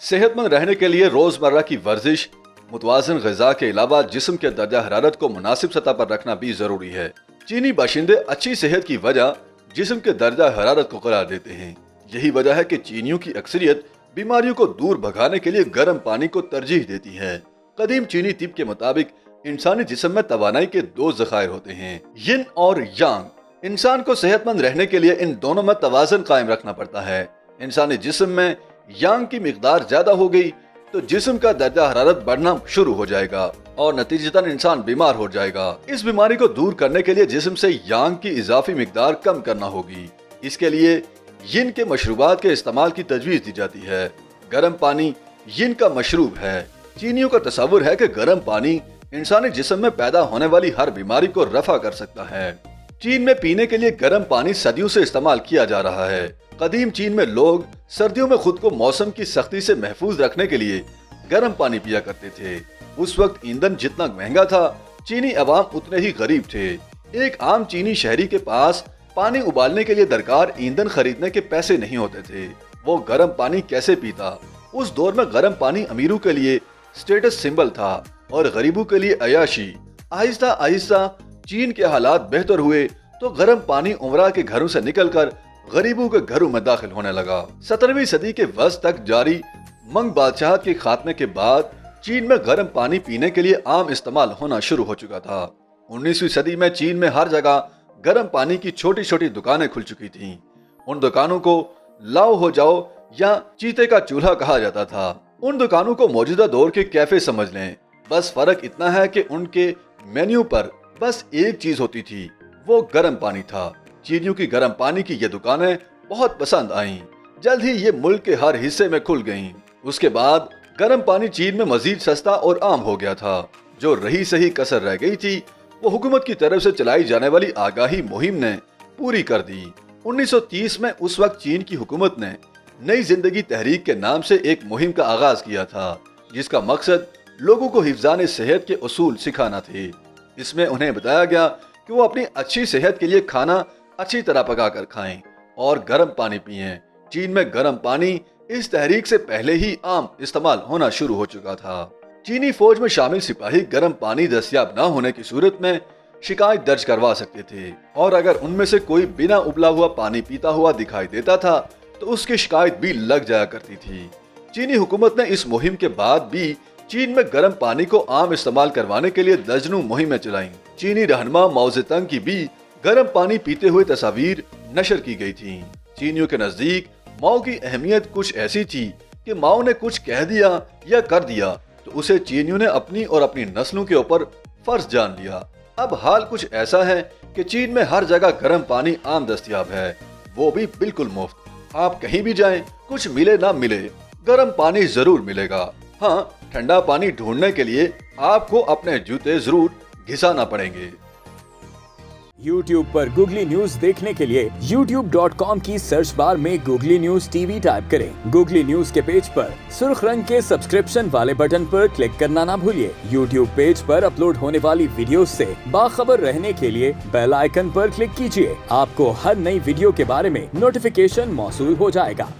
सेहत मंद रहने के लिए रोजमर्रा की वर्जिश, मुतवाज़िन ग़िज़ा के अलावा जिस्म के दर्जा हरारत को मुनासिब सतह पर रखना भी जरूरी है। चीनी बाशिंदे अच्छी सेहत की वजह जिस्म के दर्जा हरारत को करार देते हैं। यही वजह है कि चीनियों की अक्सरियत बीमारियों को दूर भगाने के लिए गर्म पानी को तरजीह देती है। कदीम चीनी तिब के मुताबिक इंसानी जिस्म में तवानाई के दो ज़खायर होते हैं, यिन और यांग। इंसान को सेहतमंद रहने के लिए इन दोनों में तवाज़न कायम रखना पड़ता है। इंसानी जिस्म में यांग की मिकदार ज्यादा हो गई तो जिस्म का दर्जा हरारत बढ़ना शुरू हो जाएगा और नतीजतन इंसान बीमार हो जाएगा। इस बीमारी को दूर करने के लिए जिस्म से यांग की इजाफी मिकदार कम करना होगी। इसके लिए यिन के मशरूबात के इस्तेमाल की तजवीज दी जाती है। गर्म पानी यिन का मशरूब है। चीनियों का तस्वुर है कि गर्म पानी इंसानी जिस्म में पैदा होने वाली हर बीमारी को रफा कर सकता है। चीन में पीने के लिए गर्म पानी सदियों से इस्तेमाल किया जा रहा है। कदीम चीन में लोग सर्दियों में खुद को मौसम की सख्ती से महफूज रखने के लिए गर्म पानी पिया करते थे। उस वक्त ईंधन जितना महंगा था, चीनी अवाम उतने ही गरीब थे। एक आम चीनी शहरी के पास पानी उबालने के लिए दरकार ईंधन खरीदने के पैसे नहीं होते थे। वो गर्म पानी कैसे पीता? उस दौर में गर्म पानी अमीरों के लिए स्टेटस सिंबल था और गरीबों के लिए अयाशी। आहिस्ता आहिस्ता चीन के हालात बेहतर हुए तो गर्म पानी उमरा के घरों से निकलकर गरीबों के घरों में दाखिल होने लगा। 17वीं सदी के वस्त तक जारी मंग बादशाहत के खात्मे के बाद चीन में गर्म पानी पीने के लिए आम इस्तेमाल होना शुरू हो चुका था। 19वीं सदी में चीन में हर जगह गर्म पानी की छोटी छोटी दुकानें खुल चुकी थीं। उन दुकानों को लाओ हो जाओ या चीते का चूल्हा कहा जाता था। उन दुकानों को मौजूदा दौर के कैफे समझ लें। बस फर्क इतना है कि उनके मेन्यू पर बस एक चीज होती थी, वो गर्म पानी था। चीनियों की गर्म पानी की ये दुकानें बहुत पसंद आईं। जल्द ही ये मुल्क के हर हिस्से में खुल गईं। उसके बाद गर्म पानी चीन में मजीद सस्ता और आम हो गया था। जो रही सही कसर रह गई थी वो हुकूमत की तरफ से चलाई जाने वाली आगाही मुहिम ने पूरी कर दी। 1930 में उस वक्त चीन की हुकूमत ने नई जिंदगी तहरीक के नाम से एक मुहिम का आगाज किया था, जिसका मकसद लोगों को हिफ्ज़ाने सेहत के उसूल सिखाना थे। इसमें उन्हें बताया गया कि वो अपनी अच्छी सेहत के लिए खाना अच्छी तरह पका कर खाएं और गर्म पानी पिएं। चीन में गर्म पानी इस तहरीक से पहले ही आम इस्तेमाल होना शुरू हो चुका था। चीनी फौज में शामिल सिपाही गर्म पानी दस्तयाब न होने की सूरत में शिकायत दर्ज करवा सकते थे और अगर उनमें से कोई बिना उबला हुआ पानी पीता हुआ दिखाई देता था तो उसकी शिकायत भी लग जाया करती थी। चीनी हुकूमत ने इस मुहिम के बाद भी चीन में गर्म पानी को आम इस्तेमाल करवाने के लिए दर्जनों मुहिमें चलाईं। चीनी रहनुमा माओ ज़ेडुंग की भी गर्म पानी पीते हुए तस्वीर नशर की गई थी। चीनियों के नजदीक माओ की अहमियत कुछ ऐसी थी कि माओ ने कुछ कह दिया या कर दिया तो उसे चीनियों ने अपनी और अपनी नस्लों के ऊपर फर्ज जान लिया। अब हाल कुछ ऐसा है कि चीन में हर जगह गर्म पानी आम दस्तयाब है, वो भी बिल्कुल मुफ्त। आप कहीं भी जाएं, कुछ मिले ना मिले, गर्म पानी जरूर मिलेगा। हाँ, ठंडा पानी ढूंढने के लिए आपको अपने जूते जरूर घिसाना पड़ेंगे। YouTube पर गूगली न्यूज देखने के लिए youtube.com की सर्च बार में गूगली न्यूज टीवी टाइप करें। गूगली न्यूज के पेज पर सुर्ख रंग के सब्सक्रिप्शन वाले बटन पर क्लिक करना ना भूलिए। YouTube पेज पर अपलोड होने वाली वीडियो से बाखबर रहने के लिए बेल आइकन पर क्लिक कीजिए। आपको हर नई वीडियो के बारे में नोटिफिकेशन मौसूल हो जाएगा।